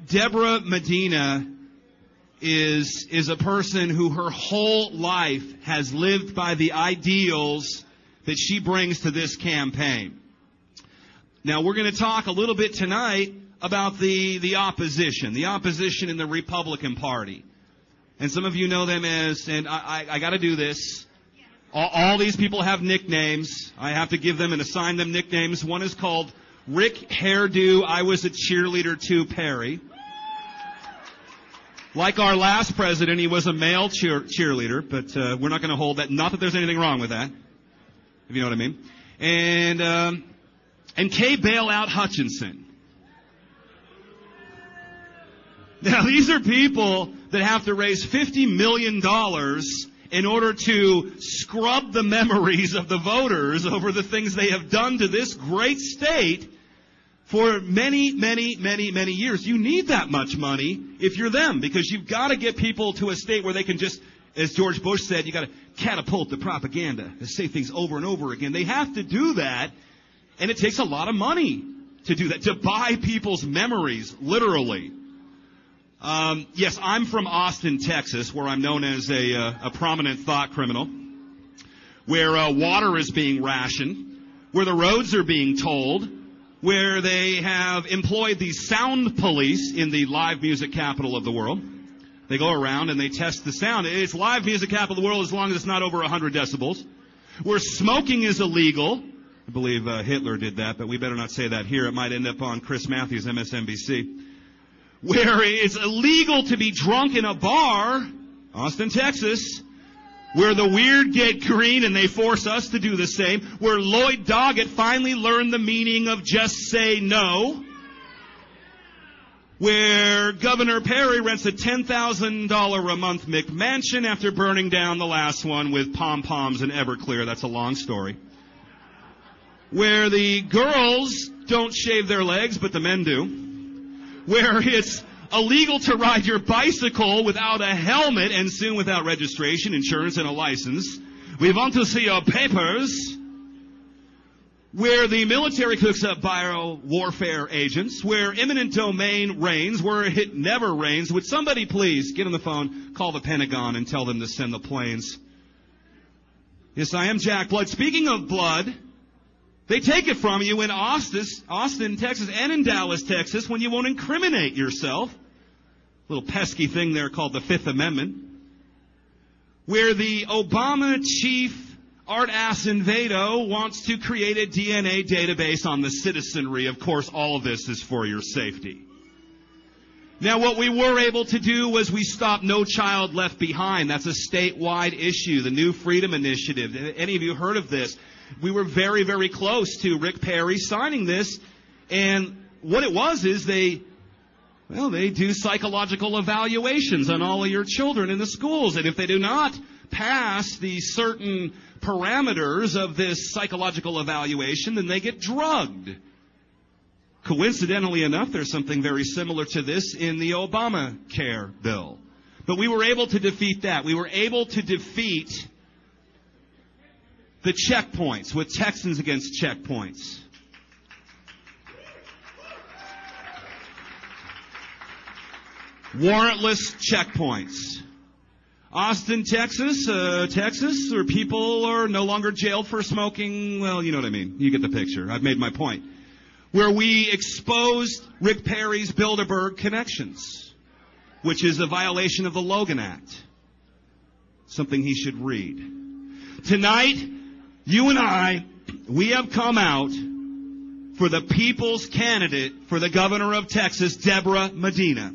Debra Medina is a person who her whole life has lived by the ideals that she brings to this campaign. Now, we're going to talk a little bit tonight about the opposition in the Republican Party. And some of you know them as, and I got to do this, all these people have nicknames. I have to give them and assign them nicknames. One is called Rick Hairdo, I was a cheerleader too, Perry. Like our last president, he was a male cheerleader, but we're not going to hold that. Not that there's anything wrong with that, if you know what I mean. And Kay Bailout Hutchinson. Now, these are people that have to raise $50 million in order to scrub the memories of the voters over the things they have done to this great state for many, many, many, many years. You need that much money if you're them, because you've got to get people to a state where they can just, as George Bush said, you got to catapult the propaganda, to say things over and over again. They have to do that, and it takes a lot of money to do that, to buy people's memories, literally. Yes, I'm from Austin, Texas, where I'm known as a prominent thought criminal, where water is being rationed, where the roads are being tolled, where they have employed the sound police in the live music capital of the world. They go around and they test the sound. It's live music capital of the world as long as it's not over 100 decibels. Where smoking is illegal. I believe Hitler did that, but we better not say that here. It might end up on Chris Matthews' MSNBC. Where it's illegal to be drunk in a bar, Austin, Texas, where the weird get green and they force us to do the same, where Lloyd Doggett finally learned the meaning of just say no, where Governor Perry rents a $10,000 a month McMansion after burning down the last one with pom-poms and Everclear. That's a long story. Where the girls don't shave their legs, but the men do. Where it's illegal to ride your bicycle without a helmet and soon without registration, insurance, and a license. We want to see your papers. Where the military cooks up bio-warfare agents. Where eminent domain reigns. Where it never rains. Would somebody please get on the phone, call the Pentagon, and tell them to send the planes? Yes, I am Jack Blood. Speaking of blood, they take it from you in Austin, Texas, and in Dallas, Texas, when you won't incriminate yourself. Little pesky thing there called the Fifth Amendment. Where the Obama chief, Art Asinvedo, wants to create a DNA database on the citizenry. Of course, all of this is for your safety. Now, what we were able to do was we stopped No Child Left Behind. That's a statewide issue, the New Freedom Initiative. Any of you heard of this? We were very, very close to Rick Perry signing this, and what it was is they do psychological evaluations on all of your children in the schools, and if they do not pass the certain parameters of this psychological evaluation, then they get drugged. Coincidentally enough, there's something very similar to this in the Obamacare bill. But we were able to defeat that. We were able to defeat the checkpoints with Texans against checkpoints. Warrantless checkpoints. Austin, Texas, where people are no longer jailed for smoking. Well, you know what I mean. You get the picture. I've made my point. Where we exposed Rick Perry's Bilderberg connections, which is a violation of the Logan Act. Something he should read. Tonight, you and I, we have come out for the people's candidate for the governor of Texas, Debra Medina.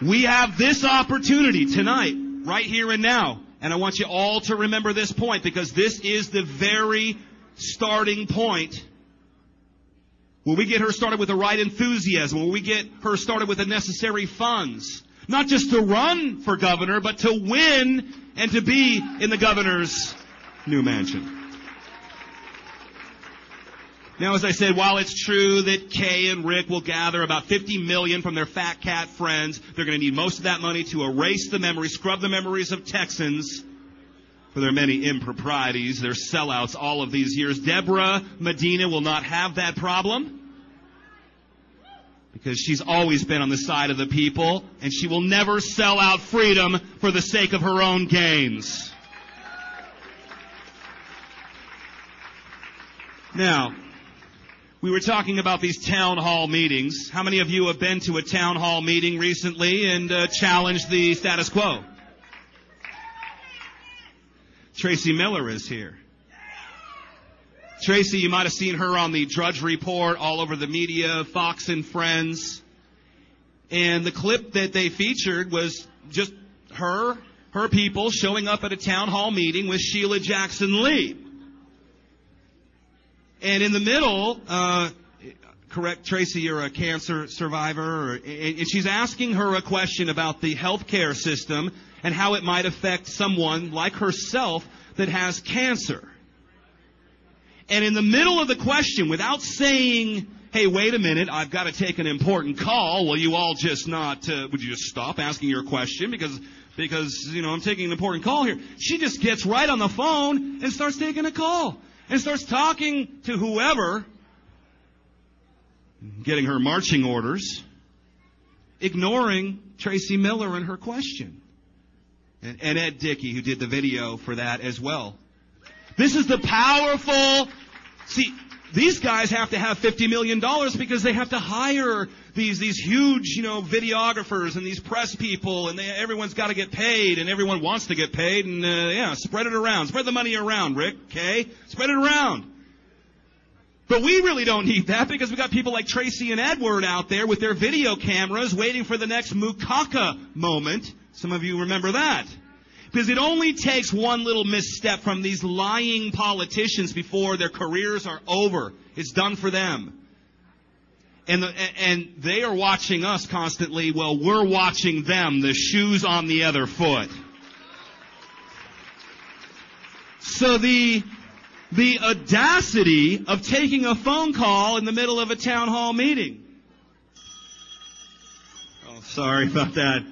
We have this opportunity tonight, right here and now. And I want you all to remember this point, because this is the very starting point where we get her started with the right enthusiasm, where we get her started with the necessary funds. Not just to run for governor, but to win and to be in the governor's new mansion. Now, as I said, while it's true that Kay and Rick will gather about $50 million from their fat cat friends, they're going to need most of that money to erase the memories, scrub the memories of Texans. for their many improprieties, their sellouts all of these years. Debra Medina will not have that problem because she's always been on the side of the people, and she will never sell out freedom for the sake of her own gains. Now, we were talking about these town hall meetings. How many of you have been to a town hall meeting recently and challenged the status quo? Tracy Miller is here. Tracy, you might have seen her on the Drudge Report, all over the media, Fox and Friends. And the clip that they featured was just her people showing up at a town hall meeting with Sheila Jackson Lee. And in the middle, correct, Tracy, you're a cancer survivor, and she's asking her a question about the healthcare system and how it might affect someone like herself that has cancer. And in the middle of the question, without saying, hey, wait a minute, I've got to take an important call, will you all just not, would you just stop asking your question because, I'm taking an important call here. She just gets right on the phone and starts taking a call and starts talking to whoever, getting her marching orders, ignoring Tracy Miller and her question. And Ed Dickey, who did the video for that as well. This is the powerful... See, these guys have to have $50 million because they have to hire these huge, videographers and these press people, and everyone's got to get paid, and everyone wants to get paid, and spread it around. Spread the money around, Rick, okay? Spread it around. But we really don't need that because we've got people like Tracy and Edward out there with their video cameras waiting for the next Mukaka moment. Some of you remember that. Because it only takes one little misstep from these lying politicians before their careers are over. It's done for them. And they are watching us constantly. Well, we're watching them. The shoe's on the other foot. So the audacity of taking a phone call in the middle of a town hall meeting. Oh, sorry about that.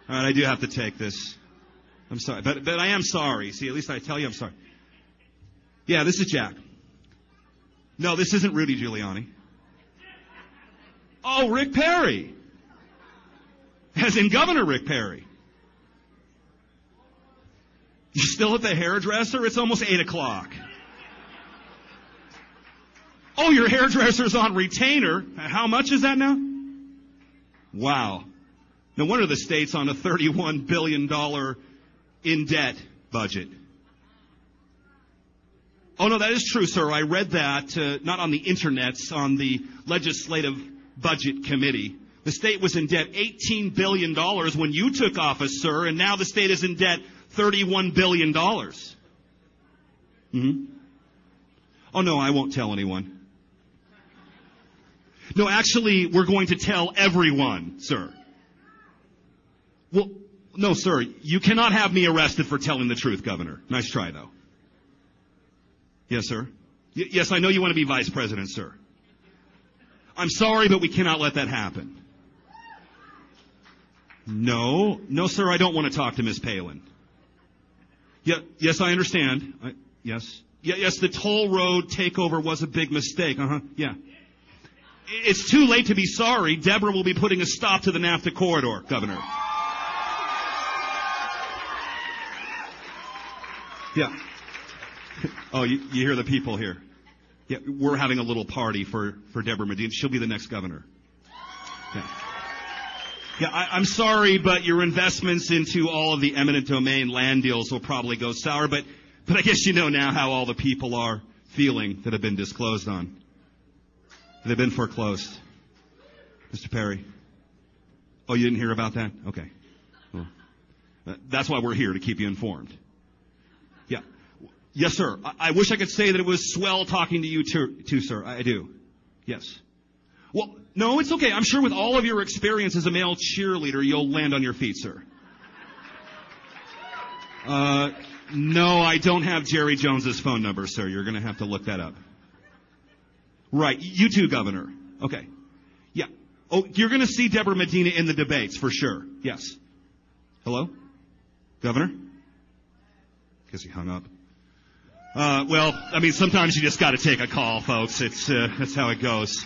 All right, I do have to take this. I'm sorry, but I am sorry. See, at least I tell you I'm sorry. Yeah, this is Jack. No, this isn't Rudy Giuliani. Oh, Rick Perry. As in Governor Rick Perry. You still at the hairdresser? It's almost 8 o'clock. Oh, your hairdresser's on retainer. How much is that now? Wow. No wonder the state's on a $31 billion in-debt budget. Oh, no, that is true, sir. I read that, not on the internets, on the Legislative Budget Committee. The state was in debt $18 billion when you took office, sir, and now the state is in debt $31 billion. Mm-hmm. Oh, no, I won't tell anyone. No, actually, we're going to tell everyone, sir. Well, no, sir, you cannot have me arrested for telling the truth, Governor. Nice try, though. Yes, sir. Yes, I know you want to be vice president, sir. I'm sorry, but we cannot let that happen. No, sir, I don't want to talk to Miss Palin. Yes, I understand. Yes, the toll road takeover was a big mistake. Yeah. It's too late to be sorry. Debra will be putting a stop to the NAFTA corridor, Governor. Yeah. Oh, you hear the people here. Yeah, we're having a little party for Debra Medina. She'll be the next governor. Yeah, I'm sorry, but your investments into all of the eminent domain land deals will probably go sour. But I guess you know now how all the people are feeling that have been disclosed on. They've been foreclosed. Mr. Perry. Oh, you didn't hear about that? Okay. Well, that's why we're here, to keep you informed. Yeah. Yes, sir. I wish I could say that it was swell talking to you too, sir. I do. Yes. Well, no, it's okay. I'm sure with all of your experience as a male cheerleader, you'll land on your feet, sir. No, I don't have Jerry Jones's phone number, sir. You're going to have to look that up. Right. You too, Governor. Okay. Yeah. Oh, you're going to see Debra Medina in the debates, for sure. Yes. Hello? Governor? Guess he hung up. Well, I mean, sometimes you just got to take a call, folks. That's how it goes.